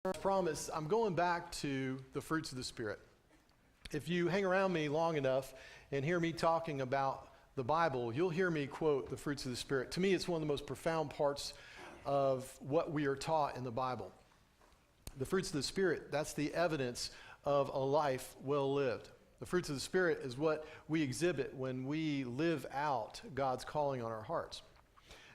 As promised, I'm going back to the fruits of the Spirit. If you hang around me long enough and hear me talking about the Bible, you'll hear me quote the fruits of the Spirit. To me, it's one of the most profound parts of what we are taught in the Bible. The fruits of the Spirit, that's the evidence of a life well lived. The fruits of the Spirit is what we exhibit when we live out God's calling on our hearts.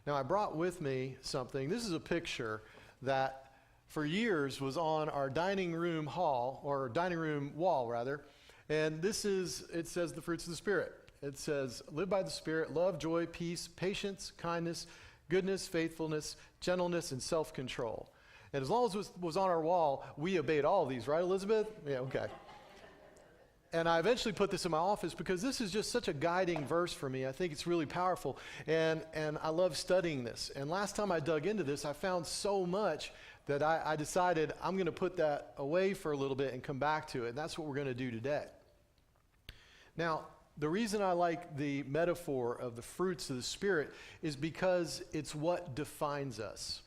Now, I brought with me something. This is a picture that for years was on our dining room hall, or dining room wall rather, and it says the fruits of the Spirit. It says, live by the Spirit, love, joy, peace, patience, kindness, goodness, faithfulness, gentleness, and self-control. And as long as it was on our wall, we obeyed all of these, right, Elizabeth? Yeah, okay. And I eventually put this in my office because this is just such a guiding verse for me. I think it's really powerful, and I love studying this. And last time I dug into this, I found so much that I decided I'm going to put that away for a little bit and come back to it. And that's what we're going to do today. Now, the reason I like the metaphor of the fruits of the Spirit is because it's what defines us.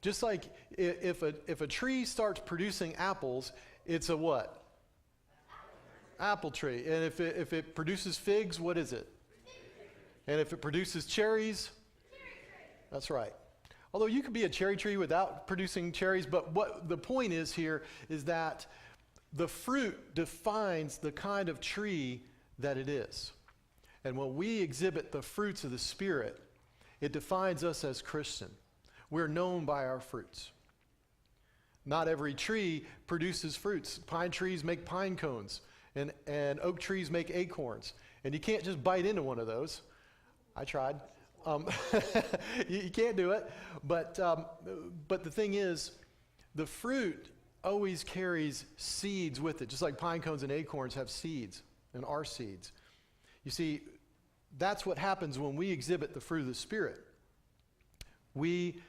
Just like if a tree starts producing apples, it's a what? Apple tree. And if it produces figs, what is it? And if it produces cherries? That's right. Although you could be a cherry tree without producing cherries, but what the point is here is that the fruit defines the kind of tree that it is. And when we exhibit the fruits of the Spirit, it defines us as Christian. We're known by our fruits. Not every tree produces fruits. Pine trees make pine cones, and oak trees make acorns. And you can't just bite into one of those. I tried. You can't do it, but the thing is, the fruit always carries seeds with it, just like pine cones and acorns have seeds and are seeds. You see, that's what happens when we exhibit the fruit of the Spirit. We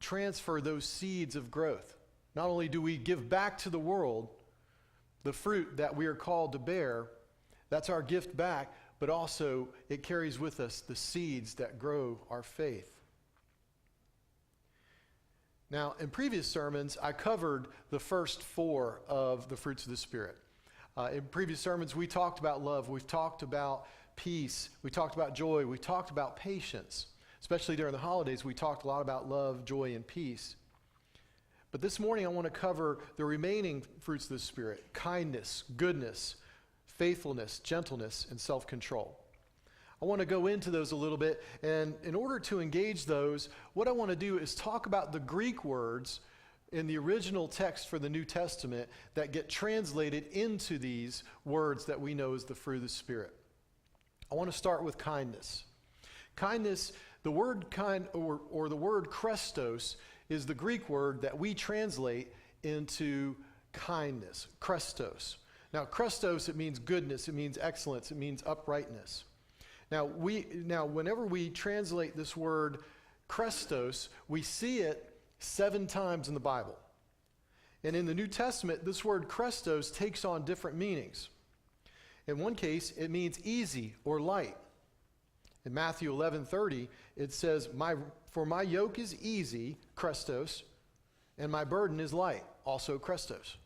transfer those seeds of growth. Not only do we give back to the world the fruit that we are called to bear, that's our gift back, but also it carries with us the seeds that grow our faith. Now, in previous sermons, I covered the first four of the fruits of the Spirit. In previous sermons, we talked about love, we've talked about peace, we talked about joy, we talked about patience. Especially during the holidays, we talked a lot about love, joy, and peace. But this morning, I want to cover the remaining fruits of the Spirit: kindness, goodness, faithfulness, gentleness, and self-control. I want to go into those a little bit, and in order to engage those, what I want to do is talk about the Greek words in the original text for the New Testament that get translated into these words that we know as the fruit of the Spirit. I want to start with kindness. Kindness, the word kind, or the word Christos, is the Greek word that we translate into kindness, Christos. Now, Christos, it means goodness, it means excellence, it means uprightness. Now, whenever we translate this word Christos, we see it 7 times in the Bible. And in the New Testament, this word Christos takes on different meanings. In one case, it means easy or light. In Matthew 11:30, it says, "For my yoke is easy," Christos, "and my burden is light," also Christos.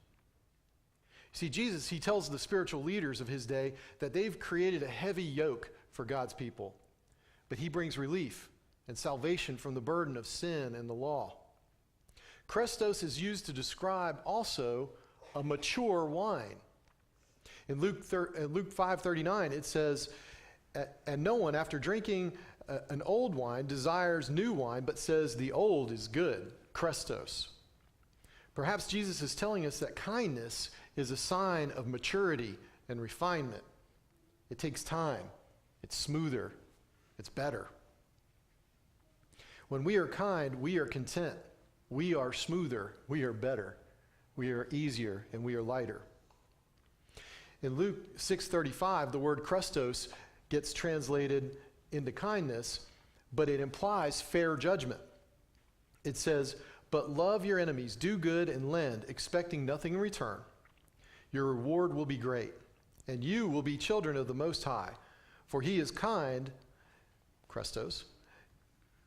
See, Jesus, he tells the spiritual leaders of his day that they've created a heavy yoke for God's people. But he brings relief and salvation from the burden of sin and the law. Christos is used to describe also a mature wine. In Luke 5:39, it says, "And no one, after drinking an old wine, desires new wine, but says the old is good," Christos. Perhaps Jesus is telling us that kindness is a sign of maturity and refinement. It takes time. It's smoother. It's better. When we are kind, we are content. We are smoother. We are better. We are easier, and we are lighter. In Luke 6:35, the word Christos gets translated into kindness, but it implies fair judgment. It says, "But love your enemies, do good and lend, expecting nothing in return. Your reward will be great, and you will be children of the Most High, for he is kind," Christos,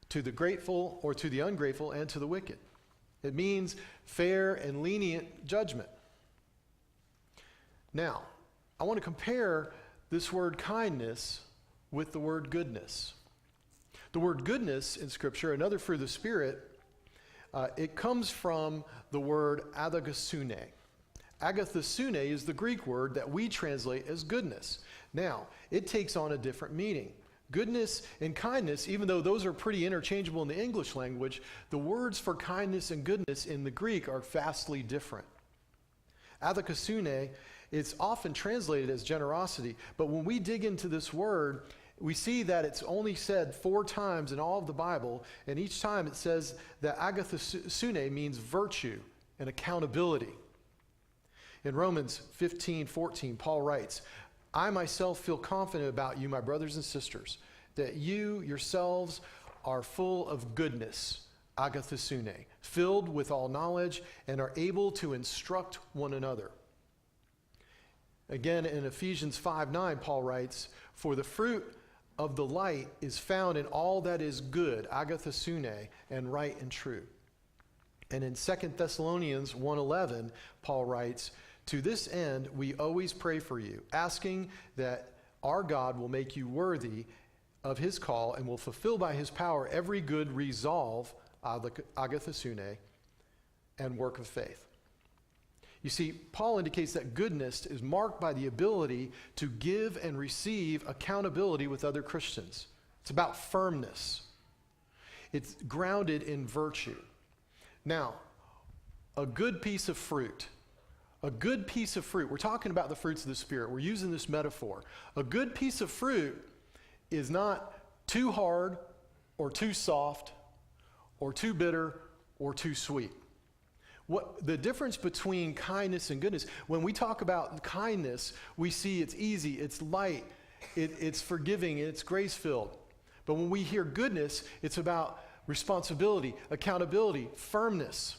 "to the grateful or to the ungrateful and to the wicked." It means fair and lenient judgment. Now, I want to compare this word kindness with the word goodness. The word goodness in Scripture, another fruit of the Spirit, it comes from the word agathosune. Agathosune is the Greek word that we translate as goodness. Now, it takes on a different meaning. Goodness and kindness, even though those are pretty interchangeable in the English language, the words for kindness and goodness in the Greek are vastly different. Agathosune, it's often translated as generosity, but when we dig into this word, we see that it's only said 4 times in all of the Bible, and each time it says that agathosune means virtue and accountability. In Romans 15:14, Paul writes, I myself feel confident about you, my brothers and sisters, that you yourselves are full of goodness, agathosune, filled with all knowledge, and are able to instruct one another. Again, in Ephesians 5:9, Paul writes, for the fruit of the light is found in all that is good, agathosune, and right and true. And in 2 Thessalonians 1:11, Paul writes, to this end, we always pray for you, asking that our God will make you worthy of his call and will fulfill by his power every good resolve, agathosune, and work of faith. You see, Paul indicates that goodness is marked by the ability to give and receive accountability with other Christians. It's about firmness. It's grounded in virtue. Now, a good piece of fruit. A good piece of fruit. We're talking about the fruits of the Spirit. We're using this metaphor. A good piece of fruit is not too hard or too soft or too bitter or too sweet. What the difference between kindness and goodness, when we talk about kindness, we see it's easy, it's light, it's forgiving, it's grace-filled. But when we hear goodness, it's about responsibility, accountability, firmness.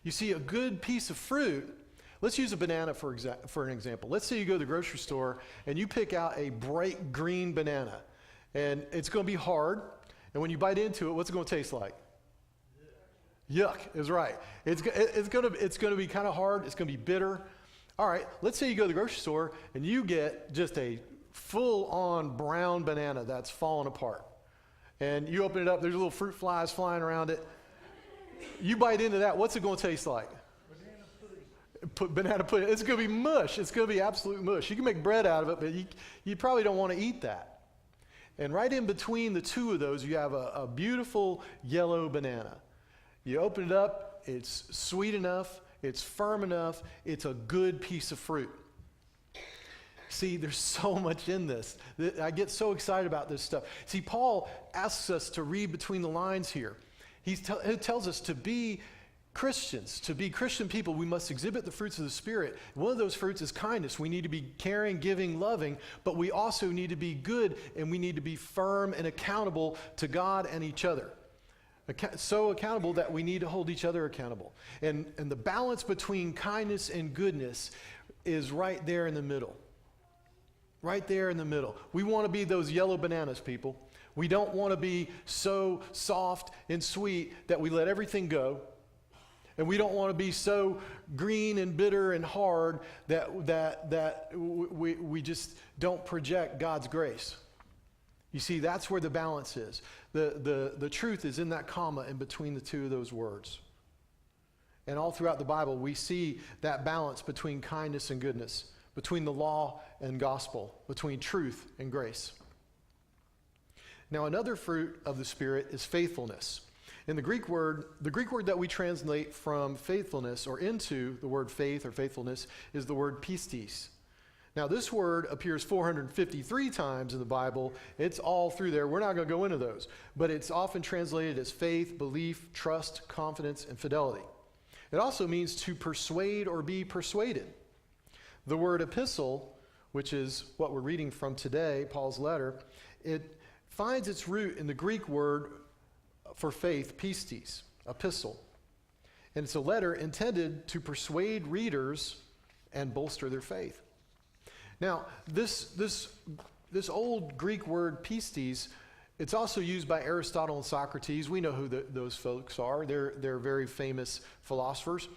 You see, a good piece of fruit. Let's use a banana for an example. Let's say you go to the grocery store and you pick out a bright green banana. And it's going to be hard. And when you bite into it, what's it going to taste like? Yuck is right. It's going to be kind of hard. It's going to be bitter. All right, let's say you go to the grocery store and you get just a full-on brown banana that's falling apart. And you open it up, there's little fruit flies flying around it. You bite into that, what's it going to taste like? Banana pudding. It's going to be mush. It's going to be absolute mush. You can make bread out of it, but you probably don't want to eat that. And right in between the two of those, you have a beautiful yellow banana. You open it up, it's sweet enough, it's firm enough, it's a good piece of fruit. See, there's so much in this. I get so excited about this stuff. See, Paul asks us to read between the lines here. He tells us to be Christians, to be Christian people, we must exhibit the fruits of the Spirit. One of those fruits is kindness. We need to be caring, giving, loving, but we also need to be good, and we need to be firm and accountable to God and each other. So accountable that we need to hold each other accountable. And the balance between kindness and goodness is right there in the middle. Right there in the middle. We want to be those yellow bananas, people. We don't want to be so soft and sweet that we let everything go. And we don't want to be so green and bitter and hard that we just don't project God's grace. You see, that's where the balance is. The truth is in that comma in between the two of those words. And all throughout the Bible, we see that balance between kindness and goodness, between the law and gospel, between truth and grace. Now, another fruit of the Spirit is faithfulness. In the Greek word that we translate from faithfulness or into the word faith or faithfulness is the word pistis. Now, this word appears 453 times in the Bible. It's all through there. We're not going to go into those. But it's often translated as faith, belief, trust, confidence, and fidelity. It also means to persuade or be persuaded. The word epistle, which is what we're reading from today, Paul's letter, it finds its root in the Greek word for faith, pistis, epistle. And it's a letter intended to persuade readers and bolster their faith. Now, this old Greek word pistis It's also used by Aristotle and Socrates. We know who those folks are. They're very famous philosophers.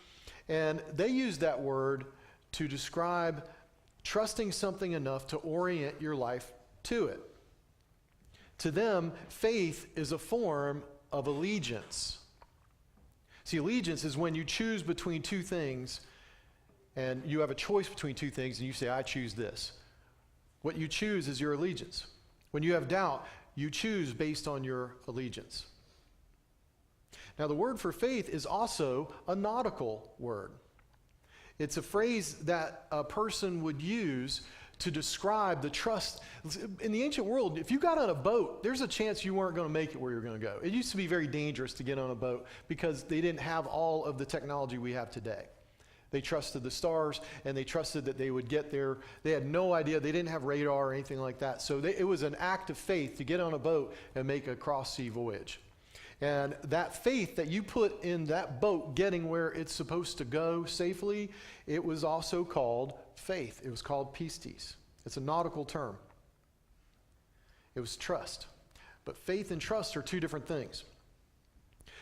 And they use that word to describe trusting something enough to orient your life to it. To them, faith is a form of allegiance. See, allegiance is when you choose between two things, and you have a choice between two things, and you say, I choose this. What you choose is your allegiance. When you have doubt, you choose based on your allegiance. Now, the word for faith is also a nautical word. It's a phrase that a person would use to describe the trust. In the ancient world, if you got on a boat, there's a chance you weren't going to make it where you're going to go. It used to be very dangerous to get on a boat because they didn't have all of the technology we have today. They trusted the stars, and they trusted that they would get there. They had no idea. They didn't have radar or anything like that. So it was an act of faith to get on a boat and make a cross-sea voyage. And that faith that you put in that boat getting where it's supposed to go safely, it was also called faith. It was called pistis. It's a nautical term. It was trust. But faith and trust are two different things.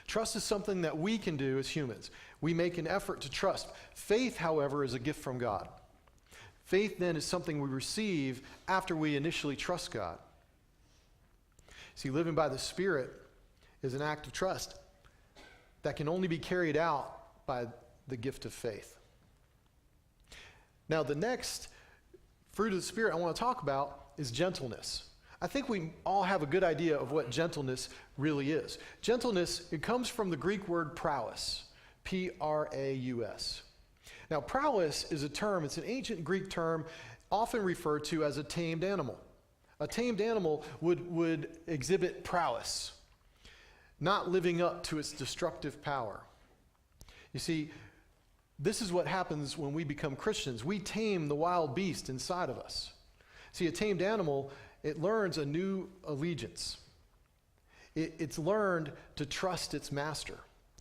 Trust is something that we can do as humans. We make an effort to trust. Faith, however, is a gift from God. Faith then is something we receive after we initially trust God. See, living by the Spirit is an act of trust that can only be carried out by the gift of faith. Now, the next fruit of the Spirit I want to talk about is gentleness. I think we all have a good idea of what gentleness really is. Gentleness, it comes from the Greek word praus, P-R-A-U-S. Now, praus is a term, it's an ancient Greek term, often referred to as a tamed animal. A tamed animal would exhibit prowess, not living up to its destructive power. You see, this is what happens when we become Christians. We tame the wild beast inside of us. See, a tamed animal, it learns a new allegiance. It's learned to trust its master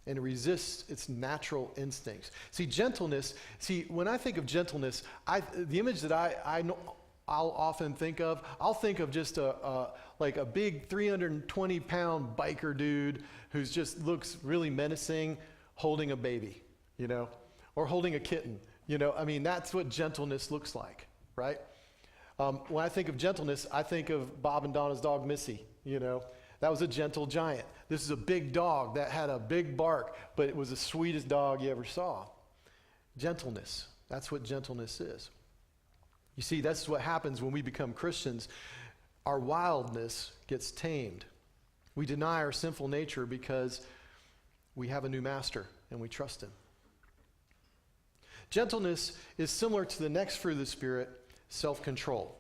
and resist its natural instincts. See, gentleness, when I think of gentleness, the image that I'll often think of, I'll think of just like a big 320-pound biker dude who's just looks really menacing holding a baby, or holding a kitten. I mean, that's what gentleness looks like, right? When I think of gentleness, I think of Bob and Donna's dog, Missy, That was a gentle giant. This is a big dog that had a big bark, but it was the sweetest dog you ever saw. Gentleness. That's what gentleness is. You see, that's what happens when we become Christians. Our wildness gets tamed. We deny our sinful nature because we have a new master and we trust him. Gentleness is similar to the next fruit of the Spirit, self-control.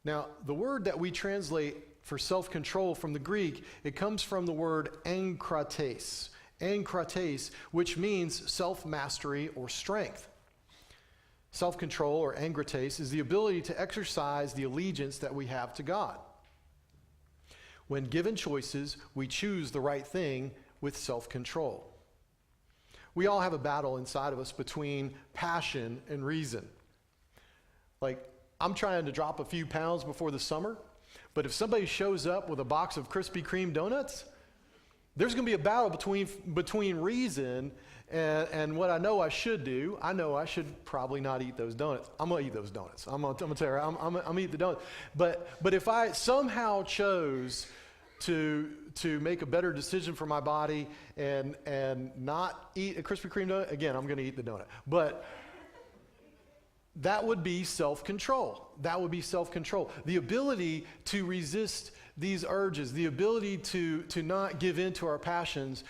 Now, the word that we translate for self-control from the Greek, it comes from the word enkrates, which means self-mastery or strength. Self-control, or enkrates, is the ability to exercise the allegiance that we have to God. When given choices, we choose the right thing with self-control. We all have a battle inside of us between passion and reason. Like, I'm trying to drop a few pounds before the summer, but if somebody shows up with a box of Krispy Kreme donuts, there's going to be a battle between reason and what I know I should do. I know I should probably not eat those donuts. I'm going to eat those donuts. I'm going to tell you, I'm going to eat the donuts. But if I somehow chose to make a better decision for my body and not eat a Krispy Kreme donut, again, I'm going to eat the donut. But that would be self-control. That would be self-control. The ability to resist these urges, the ability to not give in to our passions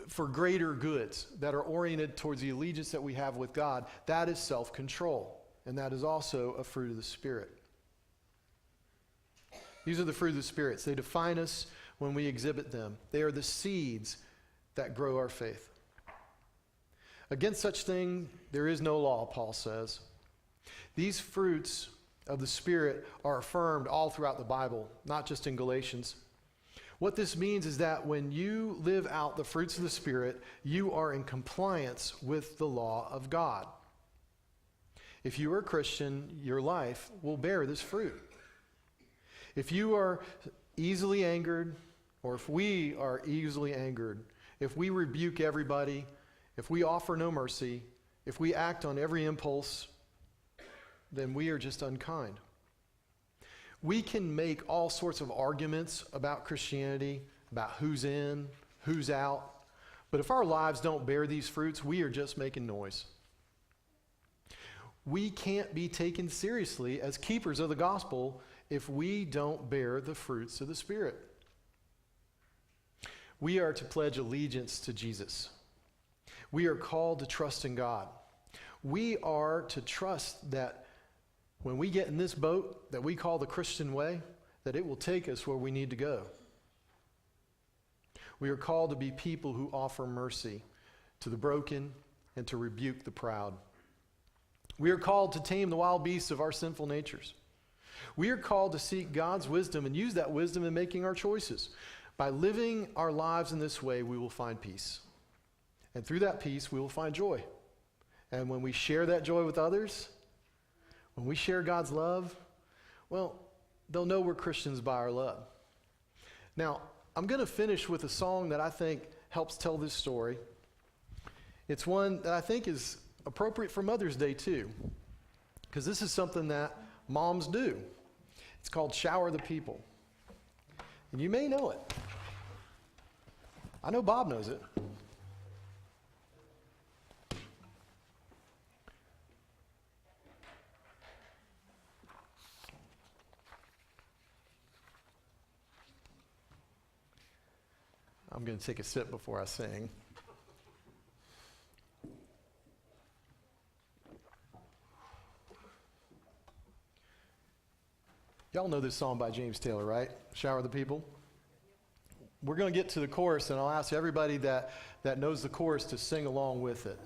for greater goods that are oriented towards the allegiance that we have with God, that is self-control. And that is also a fruit of the Spirit. These are the fruit of the Spirit. They define us when we exhibit them. They are the seeds that grow our faith. Against such thing, there is no law, Paul says. These fruits of the Spirit are affirmed all throughout the Bible, not just in Galatians. What this means is that when you live out the fruits of the Spirit, you are in compliance with the law of God. If you are a Christian, your life will bear this fruit. If you are easily angered, or if we are easily angered, if we rebuke everybody, if we offer no mercy, if we act on every impulse, then we are just unkind. We can make all sorts of arguments about Christianity, about who's in, who's out, but if our lives don't bear these fruits, we are just making noise. We can't be taken seriously as keepers of the gospel if we don't bear the fruits of the Spirit. We are to pledge allegiance to Jesus. We are called to trust in God. We are to trust that when we get in this boat that we call the Christian way, that it will take us where we need to go. We are called to be people who offer mercy to the broken and to rebuke the proud. We are called to tame the wild beasts of our sinful natures. We are called to seek God's wisdom and use that wisdom in making our choices. By living our lives in this way, we will find peace. And through that peace, we will find joy. And when we share that joy with others, when we share God's love, well, they'll know we're Christians by our love. Now, I'm going to finish with a song that I think helps tell this story. It's one that I think is appropriate for Mother's Day too, because this is something that moms do. It's called Shower the People. And you may know it. I know Bob knows it. I'm going to take a sip before I sing. Y'all know this song by James Taylor, right? Shower the People. We're going to get to the chorus, and I'll ask everybody that knows the chorus to sing along with it.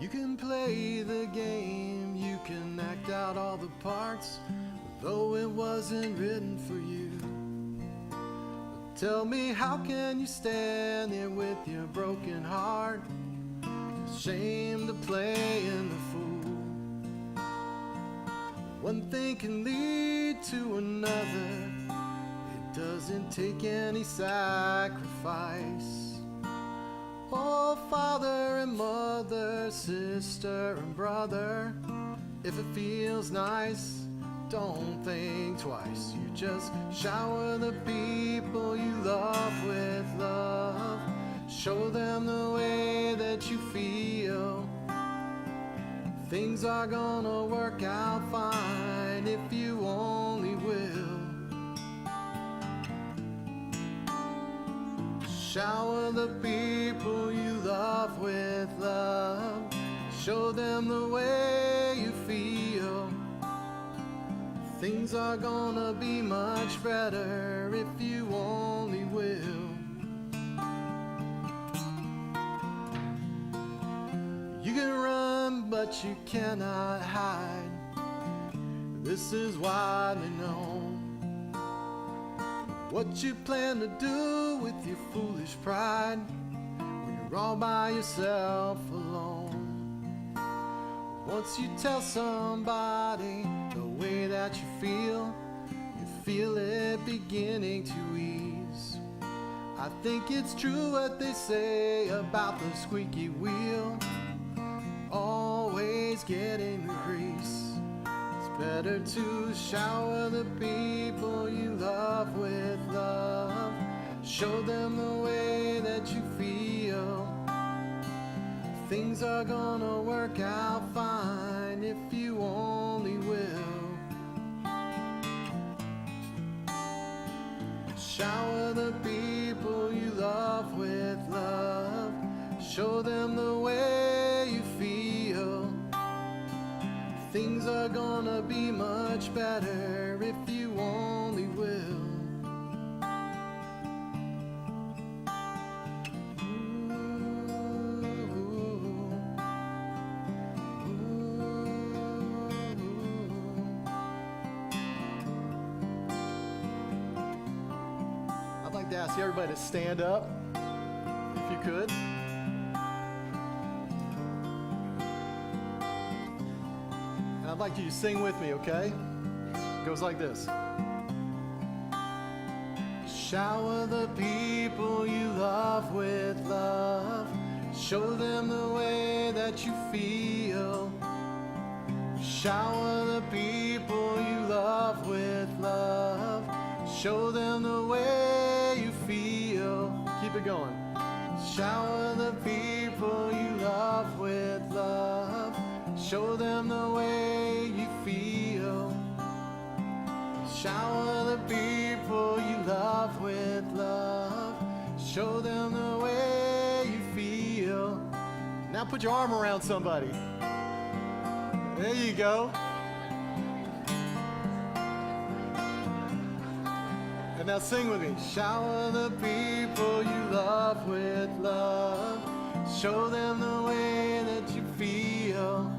You can play the game, you can act out all the parts, though it wasn't written for you. But tell me, how can you stand there with your broken heart, ashamed to play in the fool? One thing can lead to another, it doesn't take any sacrifice. Oh, father and mother, sister and brother, if it feels nice, don't think twice. You just shower the people you love with love. Show them the way that you feel. Things are gonna work out fine if you only will. Shower the people you love with love. Show them the way you feel. Things are gonna be much better if you only will. You can run, but you cannot hide. This is widely known. What you plan to do with your foolish pride when you're all by yourself alone. Once you tell somebody the way that you feel it beginning to ease. I think it's true what they say about the squeaky wheel, always getting the grease. Better to shower the people you love with love. Show them the way that you feel. Things are gonna work out fine if you only will. Shower the people you love with love. Show them the way you feel. Things are gonna be much better if you only will. Ooh. like to ask everybody to stand up, if you could. And I'd like you to sing with me, okay? It goes like this. Shower the people you love with love. Show them the way that you feel. Shower the people you love with love. Show them the way you feel. Keep it going. Shower the people you love with love. Show them the way you feel. Shower the people you love with love. Show them the way you feel. Now put your arm around somebody. There you go. And now sing with me. Shower the people you love with love. Show them the way that you feel.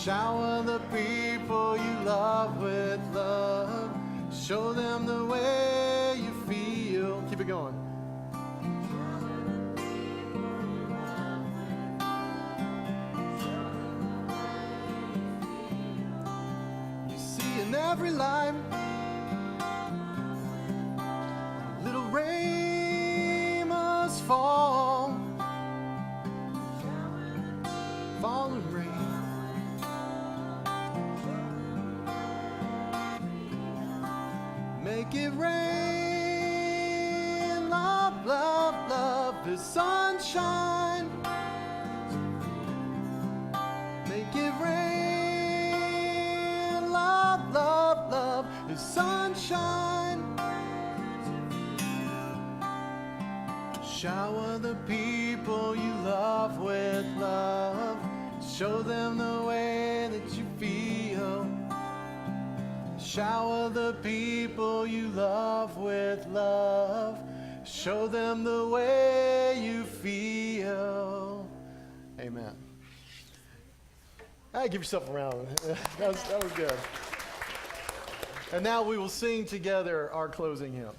Shower the people you love with love. Show them the way you feel. Keep it going. You see in every life little rain must fall. Fall and rain. Make it rain, love, love, love, the sunshine. Make it rain, love, love, love, the sunshine. Shower the people you love with love. Show them the way that you feel. Shower the people you love with love. Show them the way you feel. Amen. Hey, give yourself a round. That was good. And now we will sing together our closing hymn.